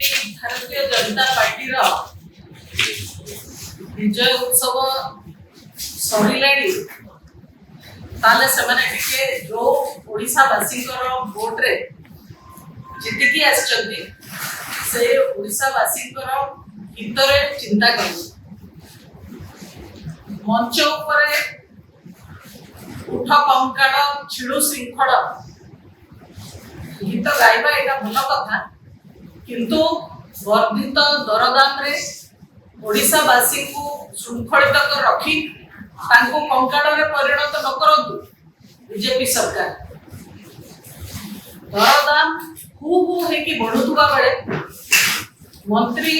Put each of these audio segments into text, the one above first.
Bharatiya Janata party विजय उत्सव सरिलाणी ताले सेमाने टिके जो ओडिशावासी भोट रे जितिकी आछंती से ओडिशावासी हित रे चिंता कर मंच उपरे उठ कंकाड़ छिड़ु श्रृंखल गीत गाइबा एटा भल कथा किंतु वर्धित दरदाम रे ओडिशावासी को श्रृंखलित कर रखी तांको कंकाड़ रे परिणत न करंतु बीजेपी सरकार दरदाम हु हे कि बढ़ुवा बेले मंत्री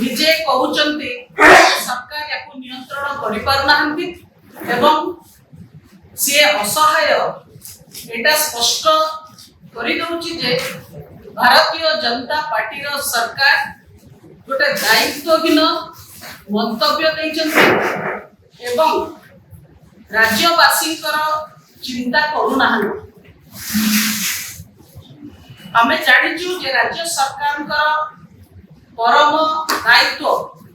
निजे कहउचंती सरकार याकू नियंत्रण करि पार नाहंती एवं से असहाय एटा स्पष्ट करि दउची जे भारतीय जनता पार्टी रो सरकार गोटे दायित्वहीन मंतव्य देइचंती एवं राज्यवासी चिंता करूना आमे जानिचु जे राज्य सरकार परम दायित्व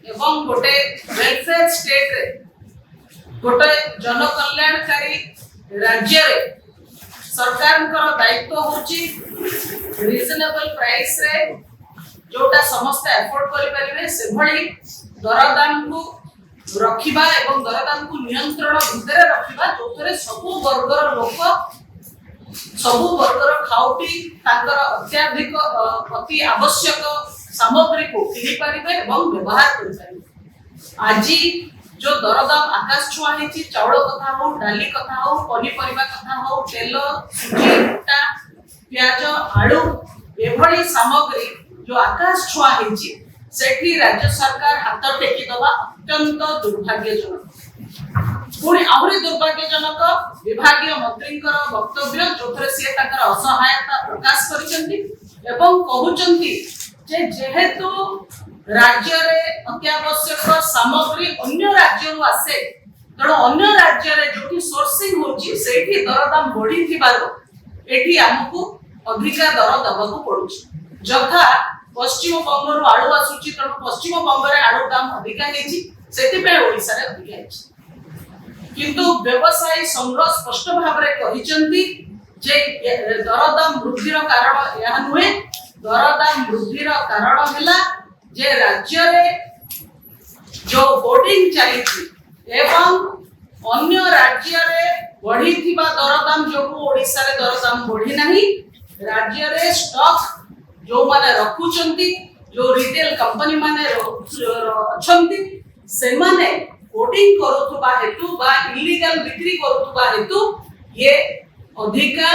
एवं गोटे वेलफेयर स्टेट रे गोटे जन कल्याणकारी राज्य रे सरकार दायित्व होची रिजनेबल प्राइस रे जोटा समस्त एफोर्ड करि परिबे से भली दरदाम को रखिबा एवं दरदाम को नियंत्रण भितर रखिबा जोथरे सबु वर्गर लोक सबु वर्गर खाउटी तांकर अत्याधिक अति आवश्यक सामग्री को किनि परिबे एवं व्यवहार करि परिबे आजी जो दरदाम आकाश छुआ हेची चाउल कथा हो डाली कथा हो पनीपरिबा कथा हो तेल सुजी आटा प्याज आलू एभली सामग्री जो आकाश छुआ हेची सेठी राज्य सरकार हाथ टेकी दबा अत्यंत दुर्भाग्यजनक पुणी आहुरी दुर्भाग्यजनक विभागीय मंत्रींकर वक्तव्य जोथरे से ताकर असहायता प्रकाश करिसंती एवं कहउचंती जे जेहेतु राज्य रे अत्यावश्यक सामग्री अन्य राज्य रु आसे तेणु अन्य राज्य रे जोटी सोर्सिंग होची सेठी दरदाम बढ़ी थिबारो एठी हमकु अधिका दर दबाकू पड़ुची जथा पश्चिम बंग रु आलू आसुची तेणु पश्चिम बंग रे आलू दाम अधिका हेची सेति पे ओडिसा रे अधिका हेची किंतु व्यवसायी संघ स्पष्ट भाव रे कहिचंती जे दरदाम वृद्धिर कारण या नुहे दरदाम वृद्धिर कारण हैला जे राज्य रे जो बोर्डिंग चली एवं अन्य राज्य रे बढ़ी थिबा दरदाम जो ओडिसा रे दरदाम बढ़ी नाही राज्य रे स्टॉक जो माने रखुचंती जो रिटेल कंपनी माने अछंती से माने बोर्डिंग करूथबा हेतु बा इलीगल बिक्री करूथबा हेतु ये अधिका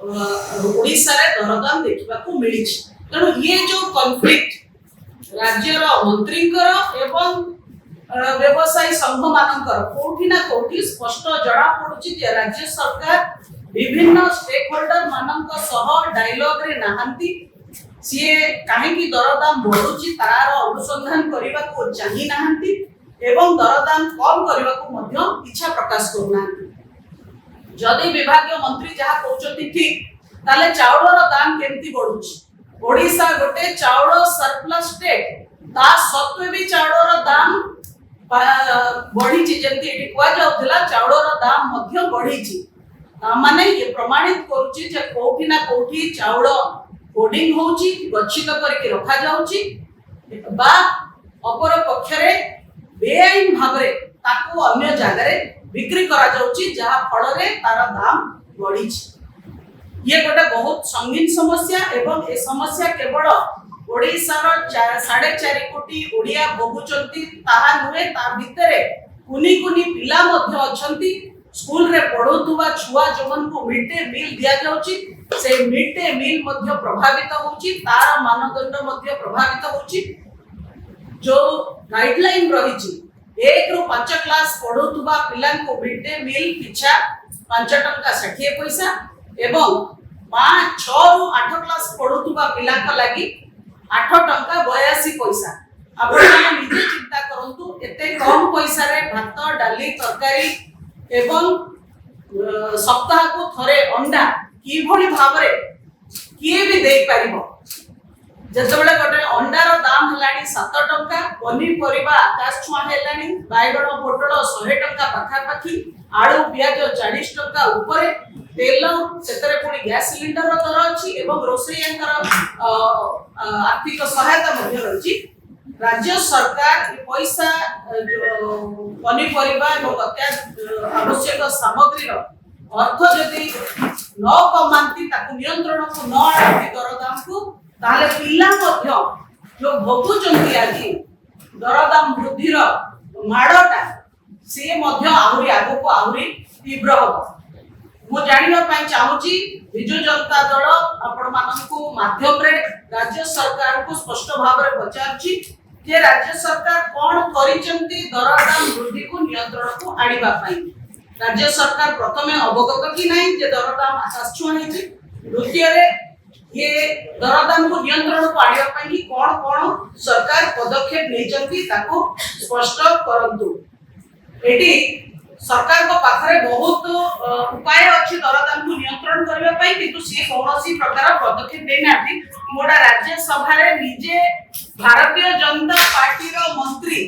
ओडिसा रे दरदाम देखिबा को मिली तेणु ये जो कॉन्फ्लिक्ट राज्यर मंत्री एवं व्यवसायी संघ मानकर कोठी ना कोठी स्पष्ट जड़ा पड़ुची जे राज्य सरकार विभिन्न स्टेक होल्डर मानक सह डायलॉग रे नाहंती सिए काहे की दरदाम बढ़ुची तार अनुसंधान करिबा को चाहि नाहंती एवं दरदाम कम करिबा को मध्य इच्छा प्रकाश करूनांती जदि विभागीय मंत्री जहा कहउचंती ठीक ताले चाउलर दाम केमती बढ़ुची ओडिसा गोटे चाउल सरप्लस स्टेट ता सत्वे भी चाउलर दाम बढ़ी छि जेंति एटी कुआ जाउथला चाउलर दाम मध्य बढ़ी छि माने ये प्रमाणित करूची जे कोठी ना कोठी चाउल होर्डिंग होउची गच्छित करके रखा जाउची बा अपर पक्षरे बेआईन भाबरे ताको अन्य जागा रे बिक्री करा जाउची जहा फल रे तार दाम बढ़ी छि ये गोटे बहुत संगीन समस्या एवं ए समस्या केवल ओडिसा रो 4.5 कोटी ओडिया भोगुचंती ताहा नुहे ता भितरे कुनी कुनी पिला मध्य अछंती स्कूल रे पढोतुवा छुआ जमन को मिड डे मील दिया जाउची से मिड डे मील मध्य प्रभावित होउची तार मानदंड मध्य प्रभावित होउची जो गाइडलाइन रहिची 1 रु 5 क्लास पढोतुवा पिला को मिड डे मील पिछा 5 टंका 60 पैसा एवं 6 रु 8 क्लास पढुतुबा पिला का लागि 8 टंका 82 पैसा आपण निजे चिंता करंतु एते कम पैसा रे भात डाली तरकारी एवं सप्ताह को थरे अंडा की भली भाबरे किए भी दे पारिबो ଯେତେବେଳେ ଗୋଟେ ଅଣ୍ଡାର ଦାମ ହେଲାଣି 7 ଟଙ୍କା, ପନିପରିବା ଆକାଶ ଛୁଆଁ ହେଲାଣି, ବାଇଗଣ ପୋଟଳ 100 ଟଙ୍କା ପାଖାପାଖି, ଆଳୁ ପିଆଜ 40 ଟଙ୍କା ଉପରେ, ତେଲ ସେଥିରେ ପୁଣି ଗ୍ୟାସ ସିଲିଣ୍ଡର ଦର ଅଛି ଏବଂ ରୋଷେଇୟାଙ୍କର ଆର୍ଥିକ ସହାୟତା ମଧ୍ୟ ରହିଛି। राज्य सरकार पैसा पनीपरिया आवश्यक सामग्री अर्थ जदि न कमाती नियंत्रण को न आती दरदाम को ताले पिला जो भोगुचंती आज दरदाम वृद्धिर माड़टा सी आहरी आगो को आहरी तीव्र हम। मु जानिबा चाहूची विजु जनता दल आपण मानकु माध्यम रे राज्य सरकार को स्पष्ट भाव में पचारछि जे राज्य सरकार कौन करिसेंती दरदाम वृद्धि को नियंत्रण को आनिबा पई। राज्य सरकार प्रथमे अवगत कि नहीं जे दरदाम आकाश छुआ है, द्वितीय रे ये दरदाम को नियंत्रण को आनिबा पई कौन कौन सरकार पदक्षेप लेचंती ताको स्पष्ट करंतु। एटी सरकार को पाखरे बहुत उपाय अच्छी दरदाम को नियंत्रण करबा पई किंतु से कौनसी प्रकार पदक्षेप देनाती। मोडा राज्य सभा रे निजे भारतीय जनता पार्टी रो मंत्री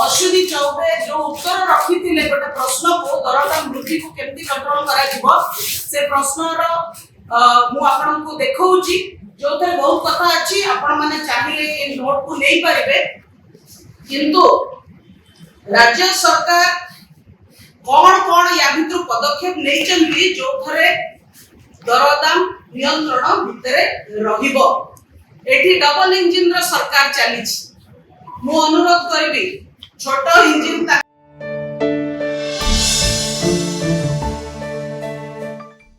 अश्विनी चौबे जो उत्तर रखिथिले गोटे प्रश्न को दरदाम वृद्धि को केमती कंट्रोल करा जिवो से प्रश्न रो मु आपन को देखौची जोथे बहुत कथा अछि। आपन माने चाहिले ए नोट को नै परिबे किंतु राज्य सरकार कौन कौन या भितर पदक्षेप नैचंती जो थरे दरदाम नियंत्रण भितरे रहिबो। एठी डबल इंजिन रो सरकार चली। मु अनुरोध करबी छोट इंजिन